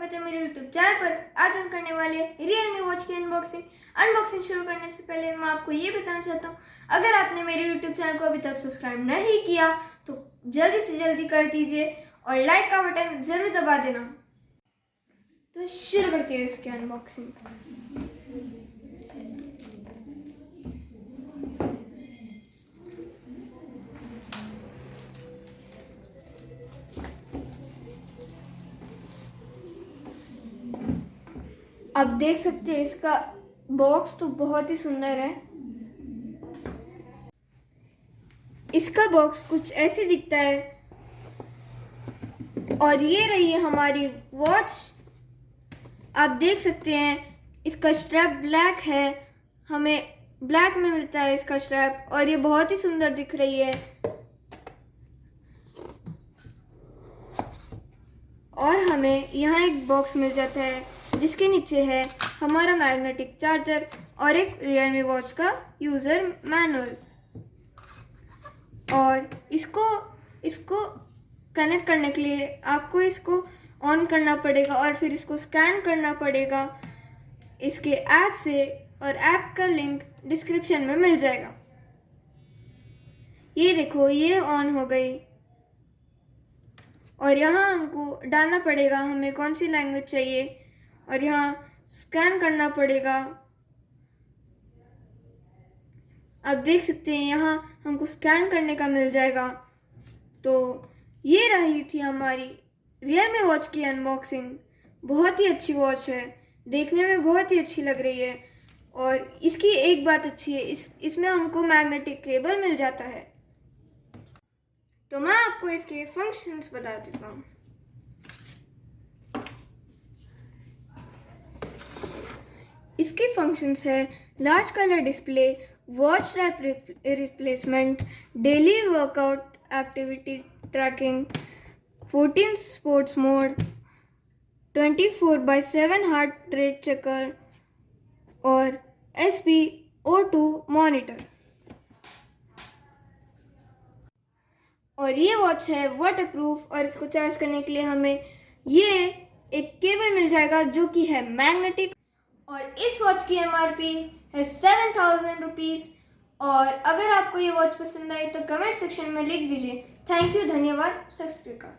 स्वागत है मेरे YouTube चैनल पर। आज हम करने वाले Realme वॉच की अनबॉक्सिंग शुरू करने से पहले मैं आपको ये बताना चाहता हूँ, अगर आपने मेरे YouTube चैनल को अभी तक सब्सक्राइब नहीं किया तो जल्दी से जल्दी कर दीजिए और लाइक का बटन ज़रूर दबा देना। तो शुरू करते हैं इसकी अनबॉक्सिंग। आप देख सकते हैं इसका बॉक्स तो बहुत ही सुंदर है। इसका बॉक्स कुछ ऐसे दिखता है और ये रही है हमारी वॉच। आप देख सकते हैं इसका स्ट्रैप ब्लैक है, हमें ब्लैक में मिलता है इसका स्ट्रैप और ये बहुत ही सुंदर दिख रही है। और हमें यहाँ एक बॉक्स मिल जाता है जिसके नीचे है हमारा मैग्नेटिक चार्जर और एक Realme वॉच का यूज़र मैनुअल। और इसको कनेक्ट करने के लिए आपको इसको ऑन करना पड़ेगा और फिर इसको स्कैन करना पड़ेगा इसके ऐप से, और ऐप का लिंक डिस्क्रिप्शन में मिल जाएगा। ये देखो, ये ऑन हो गई और यहाँ हमको डालना पड़ेगा हमें कौन सी लैंग्वेज चाहिए और यहाँ स्कैन करना पड़ेगा। आप देख सकते हैं यहाँ हमको स्कैन करने का मिल जाएगा। तो ये रही थी हमारी Realme वॉच की अनबॉक्सिंग। बहुत ही अच्छी वॉच है, देखने में बहुत ही अच्छी लग रही है और इसकी एक बात अच्छी है, इसमें हमको मैग्नेटिक केबल मिल जाता है। तो मैं आपको इसके फंक्शंस बता देता हूँ। इसके फंक्शंस है large colour display, watch strap replacement, daily workout activity trekking, 14 sports mode, 24/7 heart rate checker और SpO2 मॉनिटर। और ये वॉच है वाटरप्रूफ और इसको चार्ज करने के लिए हमें ये एक केबल मिल जाएगा जो कि है मैग्नेटिक। और इस वॉच की MRP है 7,000 रुपीज़। और अगर आपको ये वॉच पसंद आई तो कमेंट सेक्शन में लिख दीजिए। थैंक यू, धन्यवाद, सत श्री अकाल।